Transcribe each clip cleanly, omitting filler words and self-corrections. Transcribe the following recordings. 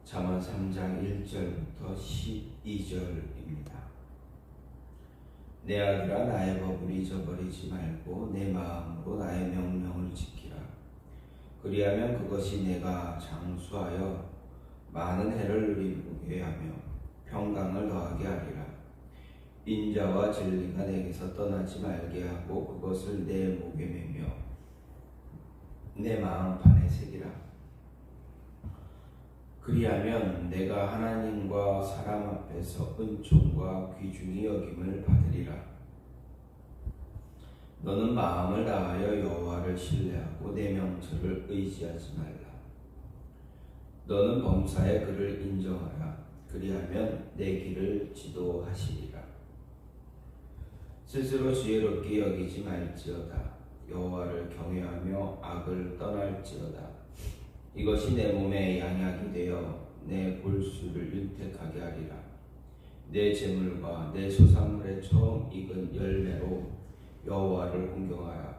잠언 3장 1절부터 12절입니다. 내 아들아, 나의 법을 잊어버리지 말고 내 마음으로 나의 명령을 지키라. 그리하면 그것이 내가 장수하여 많은 해를 누리게 하며 평강을 더하게 하리라. 인자와 진리가 내게서 떠나지 말게 하고 그것을 내 목에 매며 내 마음판에 새기라. 그리하면 내가 하나님과 사람 앞에서 은총과 귀중히 여김을 받으리라. 너는 마음을 다하여 여호와를 신뢰하고 내 명철을 의지하지 말라. 너는 범사의 그를 인정하라. 그리하면 내 길을 지도하시리라. 스스로 지혜롭게 여기지 말지어다. 여호와를 경외하며 악을 떠날지어다. 이것이 내 몸에 양약이 되어 내 골수를 윤택하게 하리라. 내 재물과 내 소산물의 처음 익은 열매로 여호와를 공경하라.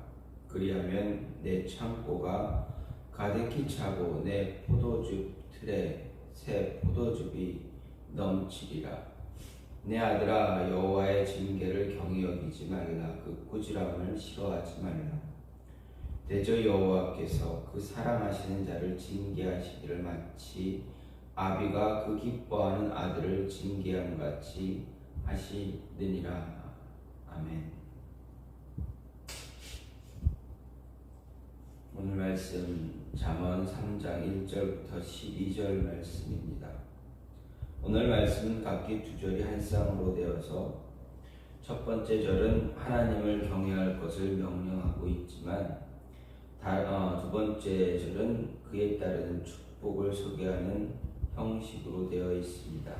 그리하면 내 창고가 가득히 차고 내 포도즙 틀에 새 포도즙이 넘치리라. 내 아들아, 여호와의 징계를 경히 여기지 말라. 그 꾸지람을 싫어하지 말라. 대저 여호와께서 그 사랑하시는 자를 징계하시기를 마치 아비가 그 기뻐하는 아들을 징계함 같이 하시느니라. 아멘. 오늘 말씀 잠언 3장 1절부터 12절 말씀입니다. 오늘 말씀은 각기 두 절이 한 쌍으로 되어서 첫 번째 절은 하나님을 경외할 것을 명령하고 있지만 두 번째 절은 그에 따르는 축복을 소개하는 형식으로 되어 있습니다.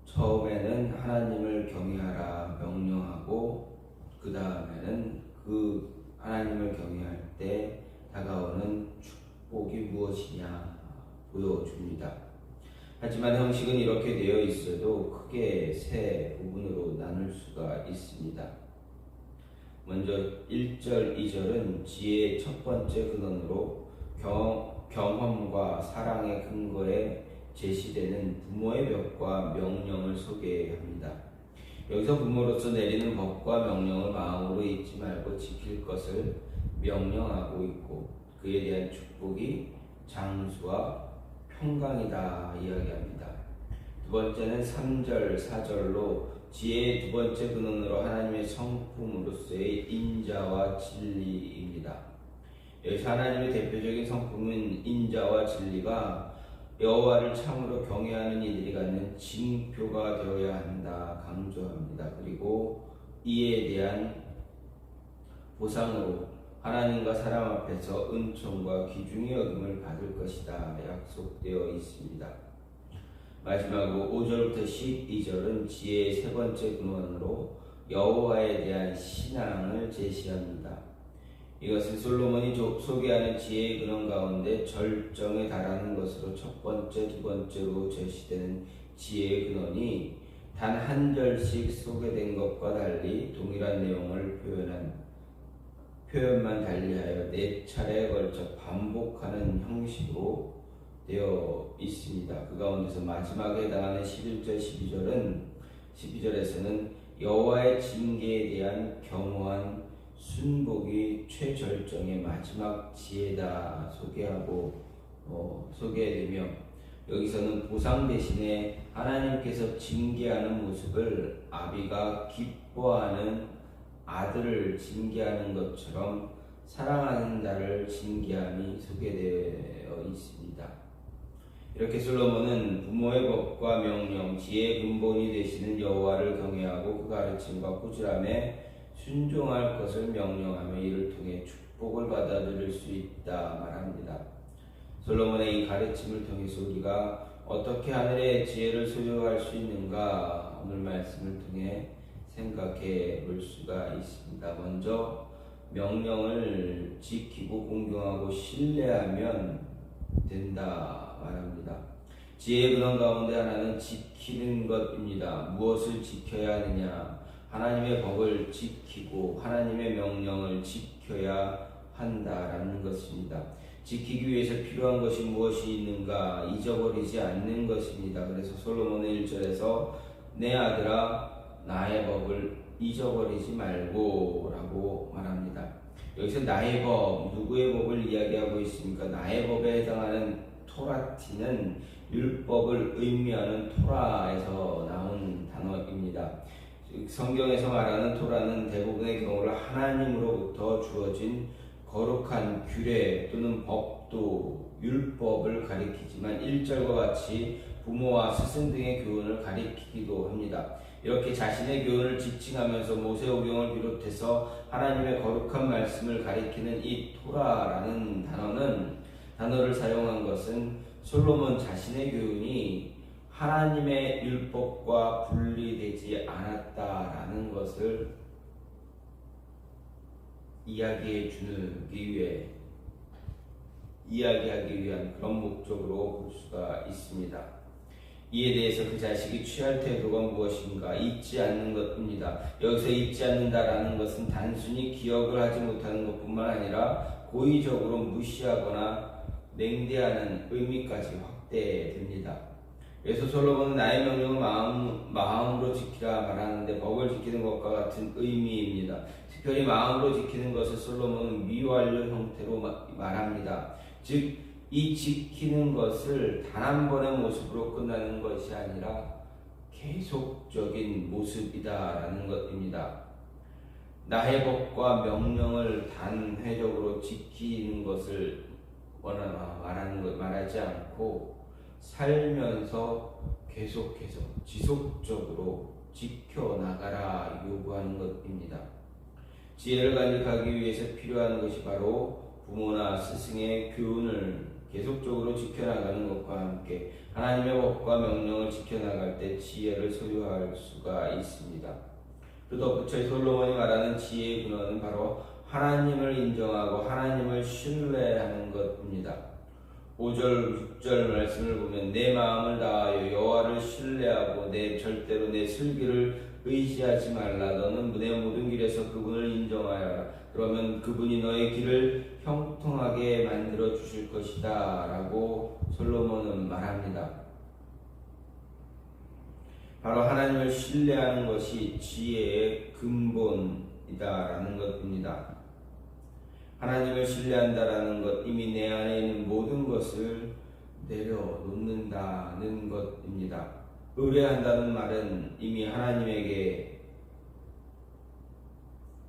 처음에는 하나님을 경외하라 명령하고 그 다음에는 그 하나님을 경외할 때 다가오는 축복이 무엇이냐 보여줍니다. 하지만 형식은 이렇게 되어 있어도 크게 세 부분으로 나눌 수가 있습니다. 먼저 1절, 2절은 지혜의 첫 번째 근원으로 경험과 사랑의 근거에 제시되는 부모의 벽과 명령을 소개합니다. 여기서 부모로서 내리는 법과 명령을 마음으로 잊지 말고 지킬 것을 명령하고 있고 그에 대한 축복이 장수와 평강이다 이야기합니다. 두 번째는 3절, 4절로 지혜의 두 번째 근원으로 하나님의 성품으로서의 인자와 진리입니다. 여기서 하나님의 대표적인 성품은 인자와 진리가 여호와를 참으로 경외하는 이들이 갖는 징표가 되어야 한다 강조합니다. 그리고 이에 대한 보상으로 하나님과 사람 앞에서 은총과 귀중히 여김을 받을 것이다 약속되어 있습니다. 마지막으로 5절부터 12절은 지혜의 세 번째 근원으로 여호와에 대한 신앙을 제시합니다. 이것은 솔로몬이 소개하는 지혜의 근원 가운데 절정에 달하는 것으로 첫 번째, 두 번째로 제시되는 지혜의 근원이 단 한 절씩 소개된 것과 달리 동일한 내용을 표현만 달리하여 4차례에 걸쳐 반복하는 형식으로 되어 있습니다. 그 가운데서 마지막에 해당하는 11절, 12절에서는 여호와의 징계에 대한 겸허한 순복이 최절정의 마지막 지혜다 소개되며 여기서는 보상 대신에 하나님께서 징계하는 모습을 아비가 기뻐하는 아들을 징계하는 것처럼 사랑하는 자를 징계함이 소개되어 있습니다. 이렇게 솔로몬은 부모의 법과 명령, 지혜의 근본이 되시는 여호와를 경외하고 그 가르침과 꾸지람에 순종할 것을 명령하며 이를 통해 축복을 받아 들일 수 있다 말합니다. 솔로몬의 이 가르침을 통해서 우리가 어떻게 하늘의 지혜를 소유할 수 있는가 오늘 말씀을 통해 생각해 볼 수가 있습니다. 먼저 명령을 지키고 공경하고 신뢰하면 된다 말합니다. 지혜의 근원 가운데 하나는 지키는 것입니다. 무엇을 지켜야 하느냐? 하나님의 법을 지키고 하나님의 명령을 지켜야 한다라는 것입니다. 지키기 위해서 필요한 것이 무엇이 있는가 잊어버리지 않는 것입니다. 그래서 솔로몬은 1절에서 내 아들아 나의 법을 잊어버리지 말고 라고 말합니다. 여기서 나의 법, 누구의 법을 이야기하고 있습니까? 나의 법에 해당하는 토라티는 율법을 의미하는 토라에서 나온 단어입니다. 성경에서 말하는 토라는 대부분의 경우를 하나님으로부터 주어진 거룩한 규례 또는 법도 율법을 가리키지만 1절과 같이 부모와 스승 등의 교훈을 가리키기도 합니다. 이렇게 자신의 교훈을 지칭하면서 모세오경을 비롯해서 하나님의 거룩한 말씀을 가리키는 이 토라라는 단어를 사용한 것은 솔로몬 자신의 교훈이 하나님의 율법과 분리되지 않았다라는 것을 이야기하기 위한 그런 목적으로 볼 수가 있습니다. 이에 대해서 그 자식이 취할 태도가 무엇인가? 잊지 않는 것입니다. 여기서 잊지 않는다라는 것은 단순히 기억을 하지 못하는 것뿐만 아니라 고의적으로 무시하거나 냉대하는 의미까지 확대됩니다. 그래서 솔로몬은 나의 명령을 마음으로 지키라 말하는데 법을 지키는 것과 같은 의미입니다. 특별히 마음으로 지키는 것을 솔로몬은 미완료 형태로 말합니다. 즉 이 지키는 것을 단 한 번의 모습으로 끝나는 것이 아니라 계속적인 모습이다라는 것입니다. 나의 법과 명령을 단회적으로 지키는 것을 말하지 않고 살면서 계속해서 지속적으로 지켜나가라 요구하는 것입니다. 지혜를 간직하기 위해서 필요한 것이 바로 부모나 스승의 교훈을 계속적으로 지켜나가는 것과 함께 하나님의 법과 명령을 지켜나갈 때 지혜를 소유할 수가 있습니다. 또 덧붙여 솔로몬이 말하는 지혜의 근원은 바로 하나님을 인정하고 하나님을 신뢰하는 것입니다. 5절, 6절 말씀을 보면 내 마음을 다하여 여호와를 신뢰하고 절대로 내 슬기를 의지하지 말라. 너는 내 모든 길에서 그분을 인정하여라. 그러면 그분이 너의 길을 형통하게 만들어 주실 것이다 라고 솔로몬은 말합니다. 바로 하나님을 신뢰하는 것이 지혜의 근본이다라는 것입니다. 하나님을 신뢰한다라는 것, 이미 내 안에 있는 모든 것을 내려놓는다는 것입니다. 의뢰한다는 말은 이미 하나님에게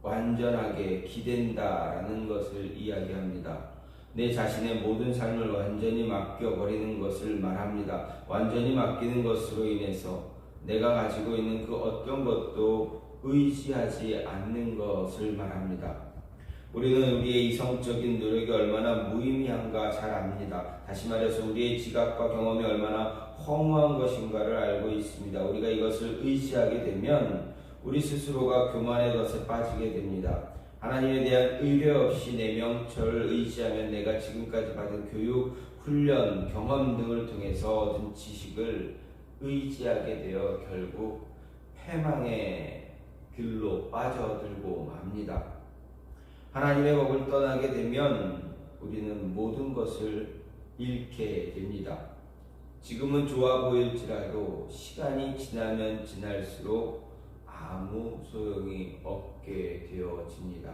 완전하게 기댄다라는 것을 이야기합니다. 내 자신의 모든 삶을 완전히 맡겨버리는 것을 말합니다. 완전히 맡기는 것으로 인해서 내가 가지고 있는 그 어떤 것도 의지하지 않는 것을 말합니다. 우리는 우리의 이성적인 노력이 얼마나 무의미한가 잘 압니다. 다시 말해서 우리의 지각과 경험이 얼마나 허무한 것인가를 알고 있습니다. 우리가 이것을 의지하게 되면 우리 스스로가 교만의 것에 빠지게 됩니다. 하나님에 대한 의뢰 없이 내 명철을 의지하면 내가 지금까지 받은 교육, 훈련, 경험 등을 통해서 얻은 지식을 의지하게 되어 결국 패망의 길로 빠져들고 맙니다. 하나님의 법을 떠나게 되면 우리는 모든 것을 잃게 됩니다. 지금은 좋아 보일지라도 시간이 지나면 지날수록 아무 소용이 없게 되어집니다.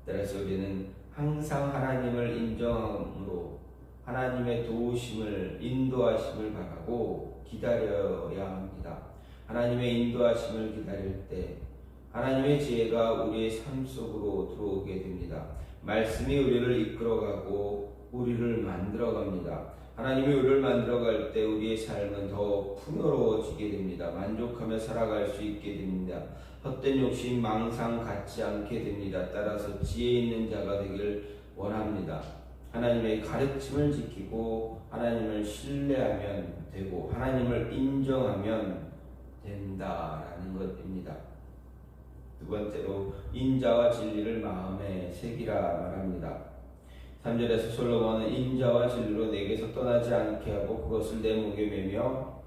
따라서 우리는 항상 하나님을 인정함으로 하나님의 도우심을, 인도하심을 바라고 기다려야 합니다. 하나님의 인도하심을 기다릴 때 하나님의 지혜가 우리의 삶 속으로 들어오게 됩니다. 말씀이 우리를 이끌어가고 우리를 만들어갑니다. 하나님이 우리를 만들어갈 때 우리의 삶은 더 풍요로워지게 됩니다. 만족하며 살아갈 수 있게 됩니다. 헛된 욕심, 망상 갖지 않게 됩니다. 따라서 지혜 있는 자가 되길 원합니다. 하나님의 가르침을 지키고 하나님을 신뢰하면 되고 하나님을 인정하면 된다라는 것입니다. 두 번째로 인자와 진리를 마음에 새기라 말합니다. 3절에서 솔로몬은 인자와 진리로 내게서 떠나지 않게 하고 그것을 내 목에 매며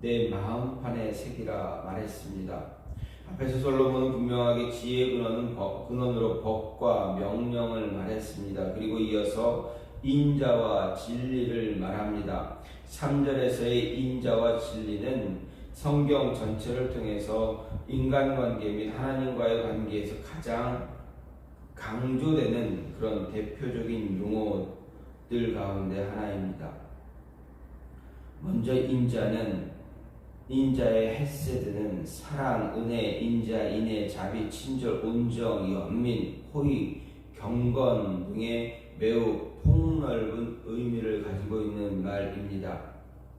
내 마음판에 새기라 말했습니다. 앞에서 솔로몬은 분명하게 지혜의 근원으로 법과 명령을 말했습니다. 그리고 이어서 인자와 진리를 말합니다. 3절에서의 인자와 진리는 성경 전체를 통해서 인간관계 및 하나님과의 관계에서 가장 강조되는 그런 대표적인 용어들 가운데 하나입니다. 먼저 인자의 헤세드는 사랑, 은혜, 인자, 인애, 자비, 친절, 온정, 연민, 호의, 경건 등의 매우 폭넓은 의미를 가지고 있는 말입니다.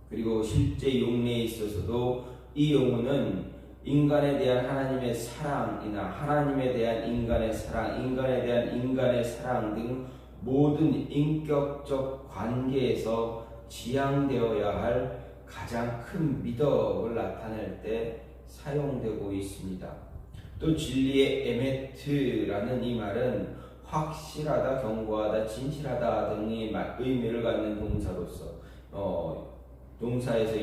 그리고 실제 용례에 있어서도 이 용어는 인간에 대한 하나님의 사랑이나 하나님에 대한 인간의 사랑, 인간에 대한 인간의 사랑 등 모든 인격적 관계에서 지향되어야 할 가장 큰 미덕을 나타낼 때 사용되고 있습니다. 또 진리의 에메트라는 이 말은 확실하다, 견고하다, 진실하다 등의 의미를 갖는 동사로서 동사에서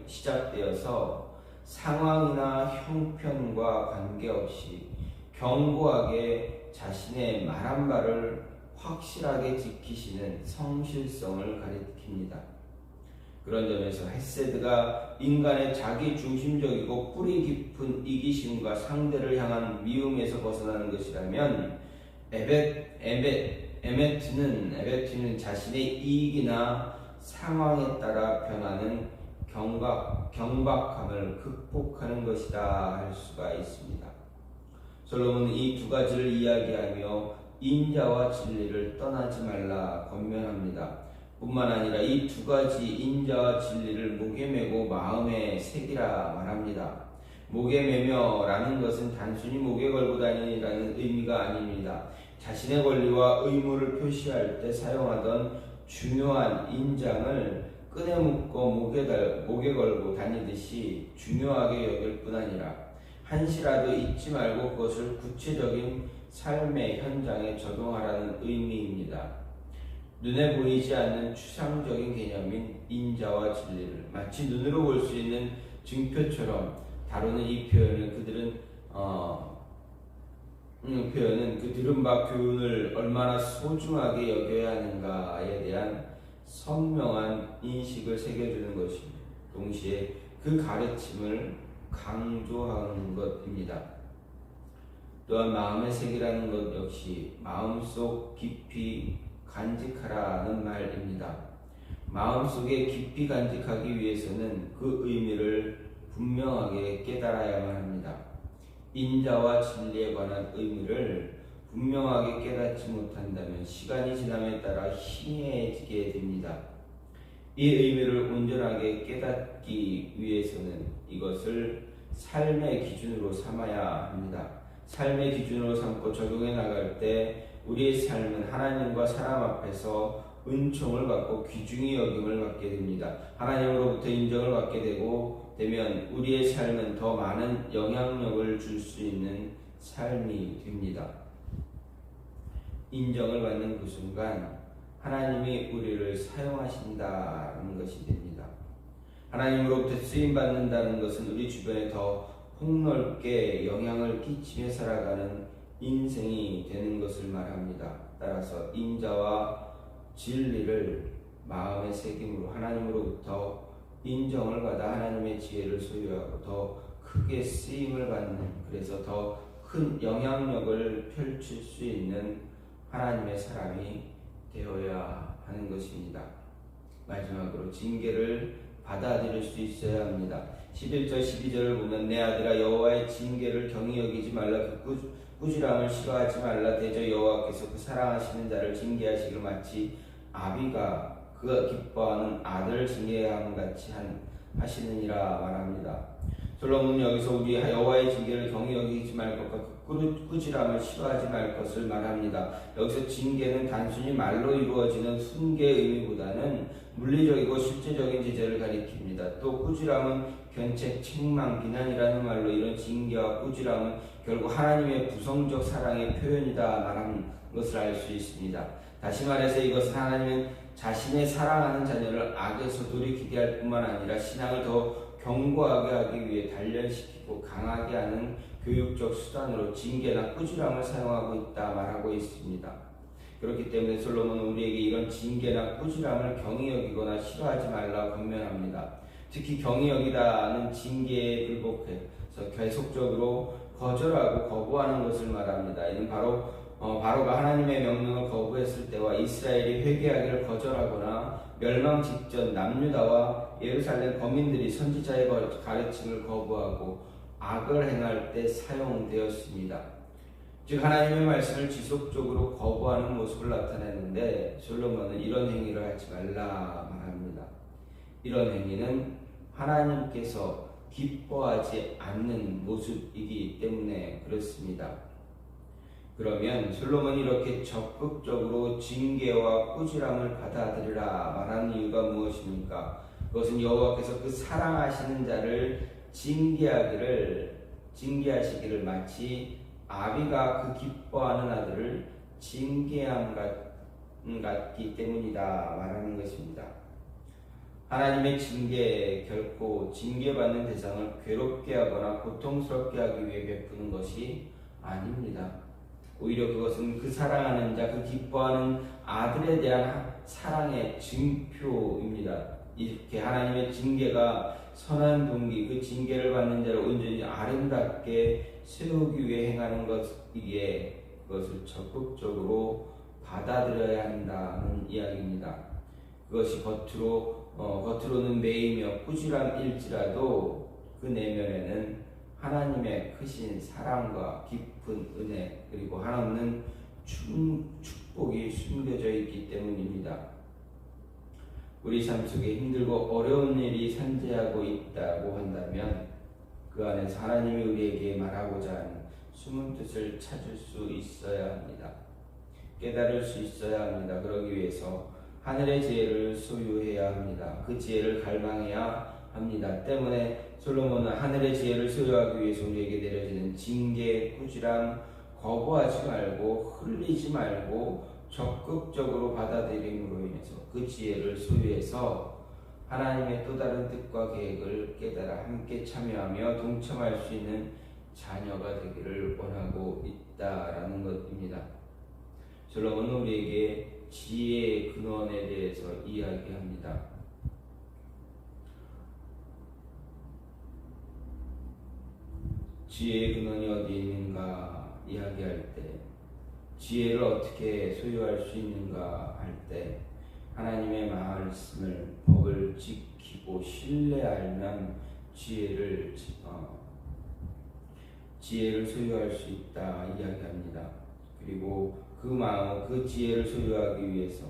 시작되어서 상황이나 형편과 관계없이 견고하게 자신의 말한 바를 확실하게 지키시는 성실성을 가리킵니다. 그런 점에서 헤세드가 인간의 자기 중심적이고 뿌리 깊은 이기심과 상대를 향한 미움에서 벗어나는 것이라면 에메트는 자신의 이익이나 상황에 따라 변하는 경박함을 극복하는 것이다 할 수가 있습니다. 솔로몬은 이 두 가지를 이야기하며 인자와 진리를 떠나지 말라 권면합니다. 뿐만 아니라 이 두 가지 인자와 진리를 목에 메고 마음에 새기라 말합니다. 목에 메며라는 것은 단순히 목에 걸고 다니라는 의미가 아닙니다. 자신의 권리와 의무를 표시할 때 사용하던 중요한 인장을 끈에 묶어 목에 걸고 다니듯이 중요하게 여길 뿐 아니라 한시라도 잊지 말고 그것을 구체적인 삶의 현장에 적용하라는 의미입니다. 눈에 보이지 않는 추상적인 개념인 인자와 진리를 마치 눈으로 볼 수 있는 증표처럼 다루는 이 표현은 그 들은 바 교훈을 얼마나 소중하게 여겨야 하는가에 대한 선명한 인식을 새겨주는 것입니다. 동시에 그 가르침을 강조하는 것입니다. 또한 마음의 색이라는 것 역시 마음속 깊이 간직하라는 말입니다. 마음속에 깊이 간직하기 위해서는 그 의미를 분명하게 깨달아야만 합니다. 인자와 진리에 관한 의미를 분명하게 깨닫지 못한다면 시간이 지남에 따라 희미해지게 됩니다. 이 의미를 온전하게 깨닫기 위해서는 이것을 삶의 기준으로 삼아야 합니다. 삶의 기준으로 삼고 적용해 나갈 때 우리의 삶은 하나님과 사람 앞에서 은총을 받고 귀중히 여김을 받게 됩니다. 하나님으로부터 인정을 받게 되면 우리의 삶은 더 많은 영향력을 줄 수 있는 삶이 됩니다. 인정을 받는 그 순간 하나님이 우리를 사용하신다는 것이 됩니다. 하나님으로부터 쓰임받는다는 것은 우리 주변에 더 폭넓게 영향을 끼치며 살아가는 인생이 되는 것을 말합니다. 따라서 인자와 진리를 마음에 새김으로 하나님으로부터 인정을 받아 하나님의 지혜를 소유하고 더 크게 쓰임을 받는, 그래서 더 큰 영향력을 펼칠 수 있는 하나님의 사람이 되어야 하는 것입니다. 마지막으로 징계를 받아들일 수 있어야 합니다. 11절 12절을 보면 내 아들아 여호와의 징계를 경히 여기지 말라, 그 꾸지람을 싫어하지 말라. 대저 여호와께서 그 사랑하시는 자를 징계하시기를 마치 아비가 그가 기뻐하는 아들을 징계함 같이 하시느니라 말합니다. 솔로몬은 여기서 우리 여호와의 징계를 경히 여기지 말 것과 그 꾸지람을 싫어하지 말 것을 말합니다. 여기서 징계는 단순히 말로 이루어지는 훈계의 의미보다는 물리적이고 실제적인 제재를 가리킵니다. 또 꾸지람은 견책, 책망, 비난이라는 말로 이런 징계와 꾸지람은 결국 하나님의 부성적 사랑의 표현이다 말하는 것을 알 수 있습니다. 다시 말해서 이것은 하나님은 자신의 사랑하는 자녀를 악에서 돌이키게 할 뿐만 아니라 신앙을 더 견고하게 하기 위해 단련시키고 강하게 하는 교육적 수단으로 징계나 꾸지람을 사용하고 있다 말하고 있습니다. 그렇기 때문에 솔로몬은 우리에게 이런 징계나 꾸지람을 경히 여기거나 싫어하지 말라 권면합니다. 특히 경히 여기다는 징계에 불복해서 계속적으로 거절하고 거부하는 것을 말합니다. 이는 바로가 하나님의 명령을 거부했을 때와 이스라엘이 회개하기를 거절하거나 멸망 직전 남유다와 예루살렘 거민들이 선지자의 가르침을 거부하고 악을 행할 때 사용되었습니다. 즉 하나님의 말씀을 지속적으로 거부하는 모습을 나타내는데 솔로몬은 이런 행위를 하지 말라 말합니다. 이런 행위는 하나님께서 기뻐하지 않는 모습이기 때문에 그렇습니다. 그러면 솔로몬이 이렇게 적극적으로 징계와 꾸지람을 받아들이라 말하는 이유가 무엇입니까? 그것은 여호와께서 그 사랑하시는 자를 징계하시기를 마치 아비가 그 기뻐하는 아들을 징계함 같기 때문이다 말하는 것입니다. 하나님의 징계 결코 징계받는 대상을 괴롭게 하거나 고통스럽게 하기 위해 베푸는 것이 아닙니다. 오히려 그것은 그 사랑하는 자, 그 기뻐하는 아들에 대한 사랑의 증표입니다. 이렇게 하나님의 징계가 선한 동기, 그 징계를 받는 자를 온전히 아름답게 세우기 위해 행하는 것이기에 그것을 적극적으로 받아들여야 한다는 이야기입니다. 그것이 겉으로는 매이며 꾸지람일지라도 그 내면에는 하나님의 크신 사랑과 깊은 은혜 그리고 한없는 축복이 숨겨져 있기 때문입니다. 우리 삶 속에 힘들고 어려운 일이 산재하고 있다고 한다면 그 안에서 하나님이 우리에게 말하고자 하는 숨은 뜻을 찾을 수 있어야 합니다. 깨달을 수 있어야 합니다. 그러기 위해서 하늘의 지혜를 소유해야 합니다. 그 지혜를 갈망해야 합니다. 때문에 솔로몬은 하늘의 지혜를 소유하기 위해서 우리에게 내려지는 징계, 꾸지람 거부하지 말고 흘리지 말고 적극적으로 받아들임으로 인해서 그 지혜를 소유해서 하나님의 또 다른 뜻과 계획을 깨달아 함께 참여하며 동참할 수 있는 자녀가 되기를 원하고 있다라는 것입니다. 솔로몬은 우리에게 지혜의 근원에 대해서 이야기합니다. 지혜의 근원이 어디에 있는가 이야기할 때 지혜를 어떻게 소유할 수 있는가 할 때 하나님의 말씀을 법을 지키고 신뢰하면 지혜를 소유할 수 있다 이야기합니다. 그리고 그 지혜를 소유하기 위해서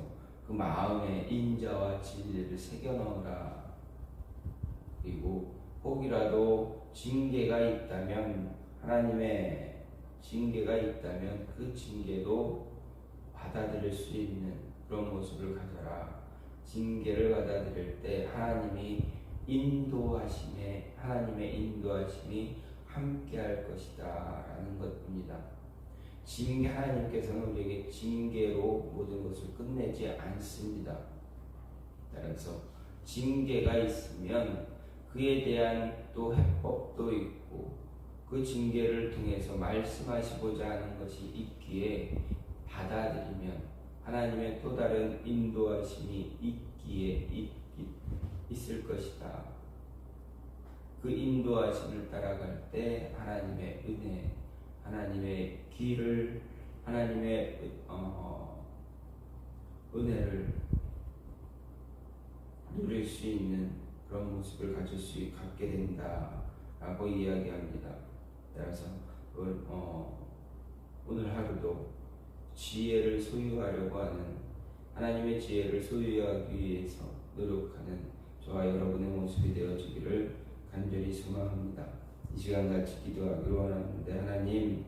그 마음에 인자와 진리를 새겨 넣으라. 그리고 혹이라도 징계가 있다면 하나님의 징계가 있다면 그 징계도 받아들일 수 있는 그런 모습을 가져라. 징계를 받아들일 때 하나님의 인도하심이 함께할 것이다 라는 것입니다. 하나님께서는 우리에게 징계로 모든 것을 끝내지 않습니다. 따라서 징계가 있으면 그에 대한 또 해법도 있고 그 징계를 통해서 말씀하시고자 하는 것이 있기에 받아들이면 하나님의 또 다른 인도하심이 있을 것이다. 그 인도하심을 따라갈 때 하나님의 은혜, 하나님의 길을, 하나님의 은혜를 누릴 수 있는 그런 모습을 갖게 된다라고 이야기합니다. 따라서 오늘 하루도 지혜를 소유하려고 하는 하나님의 지혜를 소유하기 위해서 노력하는 저와 여러분의 모습이 되어주기를 간절히 소망합니다. 이 시간 같이 기도하기로 원하는데 하나님